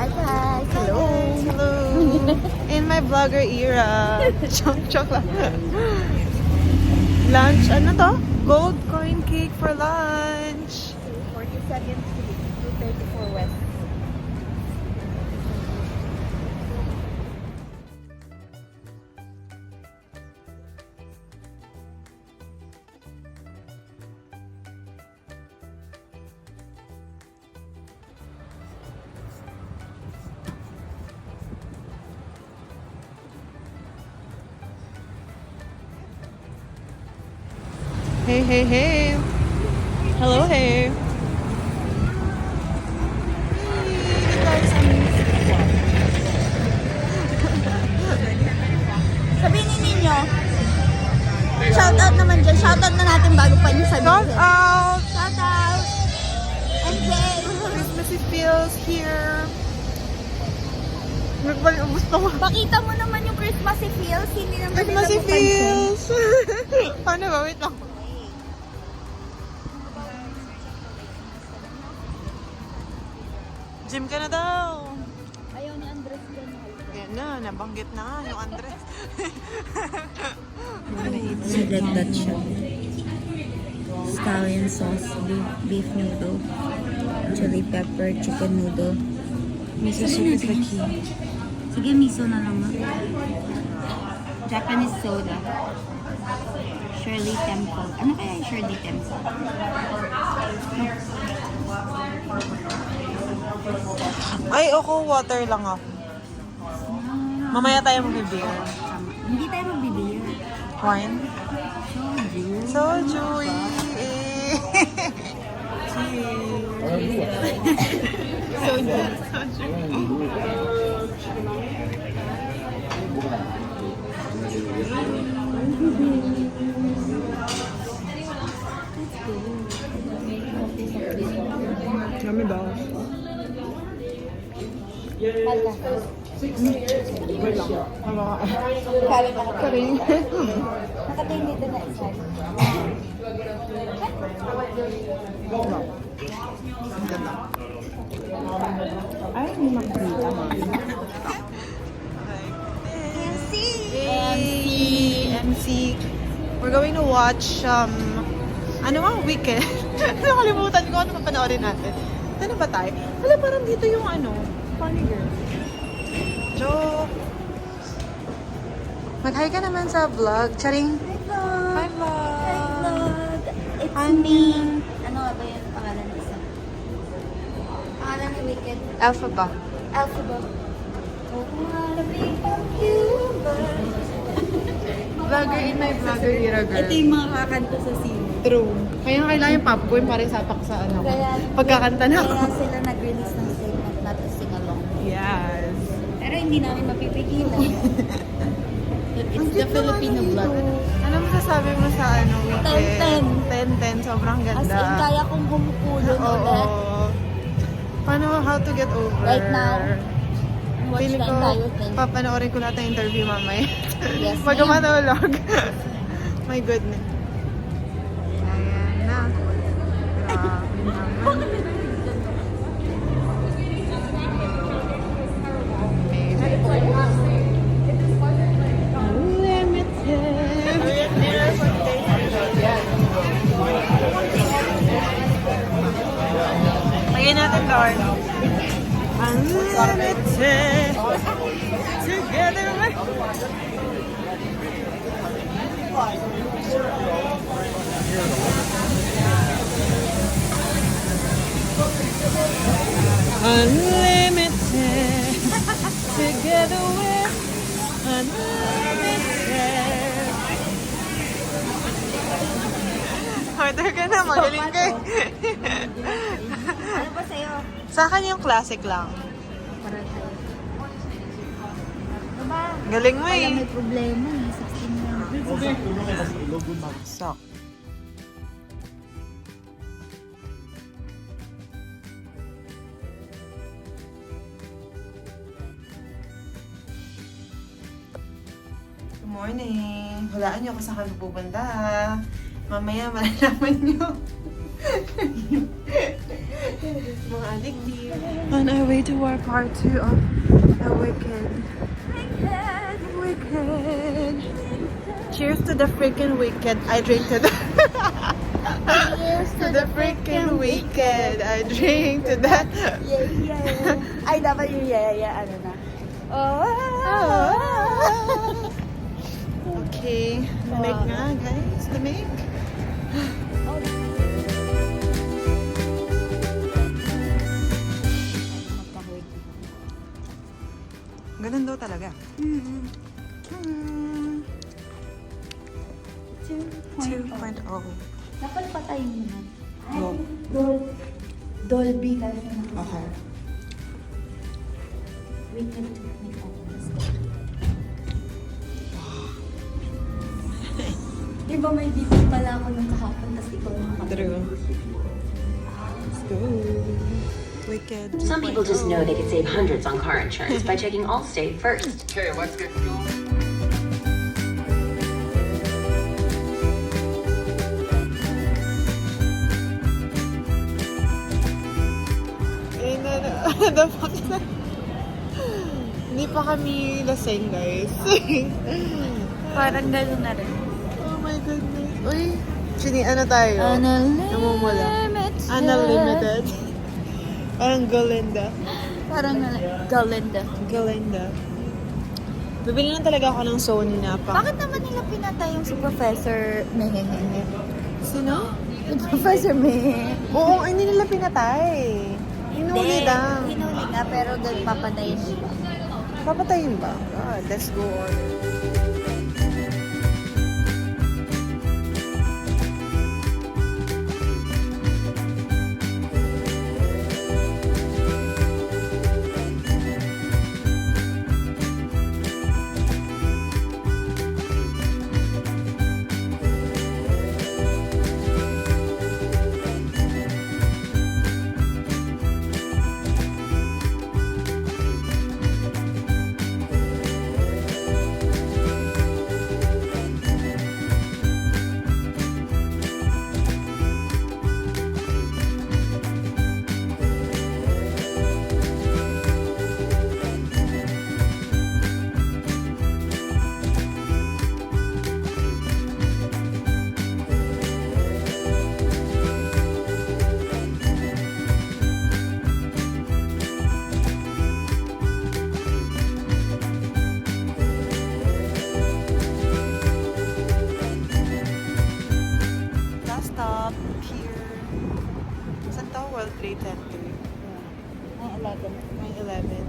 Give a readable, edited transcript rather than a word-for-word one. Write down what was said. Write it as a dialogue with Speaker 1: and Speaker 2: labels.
Speaker 1: Hi guys!
Speaker 2: Hello! Hello! In my vlogger era. Choke lang. Lunch, ano to? Gold coin cake for lunch.
Speaker 1: 42nd Street, 234 West.
Speaker 2: Hey, hey, hey! Hello, hey!
Speaker 1: Sabihin ninyo, shoutout naman dyan. Shoutout na natin bago pa niyo sabihin.
Speaker 2: Shout out!
Speaker 1: Shoutout! MJ!
Speaker 2: Christmassy feels here. Gusto ko.
Speaker 1: Pakita mo naman yung Christmassy feels. Hindi naman
Speaker 2: Christmassy
Speaker 1: nila mapansin.
Speaker 2: feels. Paano ba? Wait lang. Gym ka na daw.
Speaker 1: Ayaw ni Andres yan.
Speaker 2: Yan na, nabanggit na nga yung Andres.
Speaker 1: Sugat that siya. Scallion sauce, beef noodle, chili pepper, chicken noodle.
Speaker 2: Miso soup is the key.
Speaker 1: Sige, miso na lang. Japanese soda. Shirley Temple. Ano kaya yung Shirley Temple?
Speaker 2: Ay, ako, water lang ako. Mamaya tayo mag-beer.
Speaker 1: Hindi tayo magbibigay.
Speaker 2: Wine? Soju. Eh. Soju. Kami ba? Karing.
Speaker 1: Nakatingin dito na isa.
Speaker 2: Ang ganda.
Speaker 1: Ay, hindi makita mo.
Speaker 2: MC. We're going to watch, ano nga, Wicked. Nakalimutan ko ano papanoorin natin. Ano ba tayo? Wala, parang dito yung ano, Funny Girl. Joke. Mag-hi ka naman sa vlog. Charing. Hi, vlog.
Speaker 1: It's
Speaker 2: Honey.
Speaker 1: me. Ano nga ba yung pangalan ng isa? Pangalan ni Wicked.
Speaker 2: Alphaba.
Speaker 1: Alphaba. Oh, wanna be a human.
Speaker 2: Vlogger in my vlogger era, girl.
Speaker 1: Ito yung mga kakanta sa sino.
Speaker 2: True. Kaya kailangan yung popcorn para sapak sa ano. Pagkakanta na ako.
Speaker 1: Kaya sila nag-release ng statement not to sing along.
Speaker 2: Yes.
Speaker 1: Pero hindi namin mapipigilan. It's the Filipino blood.
Speaker 2: Ano masasabi mo sa ano, Wicked?
Speaker 1: 10-10.
Speaker 2: 10-10. Sobrang ganda.
Speaker 1: As in, kaya kong humukulon
Speaker 2: Oo.
Speaker 1: ulit.
Speaker 2: Paano, how to get over?
Speaker 1: Right now, watch
Speaker 2: Feeling
Speaker 1: the
Speaker 2: ko,
Speaker 1: entire thing.
Speaker 2: papanoorin ko lahat ng interview mamaya.
Speaker 1: Yes,
Speaker 2: Pag
Speaker 1: ma'am.
Speaker 2: matulog. My goodness. Ayan na. Grabe naman. Lagyan natin Lord. Unlimited. Together with... Unlimited. Together with unlimited. Order ka na, magaling ka eh.
Speaker 1: Ano ba sa'yo?
Speaker 2: Sa akin yung classic lang.
Speaker 1: Para tayo. Diba?
Speaker 2: Galing mo
Speaker 1: Kaya
Speaker 2: eh.
Speaker 1: may problema eh. 16 lang.
Speaker 2: Sok. Good morning. Hulaan niyo kung saan kami pupunta. Mamaya malalaman niyo. Mga addictive. On our way to our part 2 of The Wicked. Wicked. Cheers to the freaking wicked. I drink to the...
Speaker 1: Cheers
Speaker 2: to the freaking wicked. I drink to that.
Speaker 1: Yeah. Ay, dapat yung ano na.
Speaker 2: Okay. Lamig nga, guys. Lamig. Ganun daw talaga. 2.0.
Speaker 1: Dapat patayin mo na.
Speaker 2: Go.
Speaker 1: Dolby kasi na.
Speaker 2: Okay.
Speaker 1: We can make others. Diba may dito pala ako nung kahapon, tapos ikaw nakakapag.
Speaker 2: True. Let's go. Wicked.
Speaker 3: Some people just know they could save hundreds on car insurance by checking Allstate first.
Speaker 4: Okay, let's get going.
Speaker 2: The fuck na? Hindi pa kami lasing, guys.
Speaker 1: Parang gano'n na rin.
Speaker 2: Oh my goodness. Uy, ano tayo? Namumula. Unlimited. Parang Galinda.
Speaker 1: Parang Galinda.
Speaker 2: Galinda. Bibili na talaga ako ng Sony na pa.
Speaker 1: Bakit naman nila pinatay yung si Professor Mehehehe?
Speaker 2: Sino?
Speaker 1: Yung Professor Mehehehe.
Speaker 2: Oo, hindi nila pinatay. Hinuli lang.
Speaker 1: Hinuli nga, pero papatayin diba?
Speaker 2: Papatayin ba? God, let's go order. World Trade Center.
Speaker 1: 9/11.
Speaker 2: 9/11.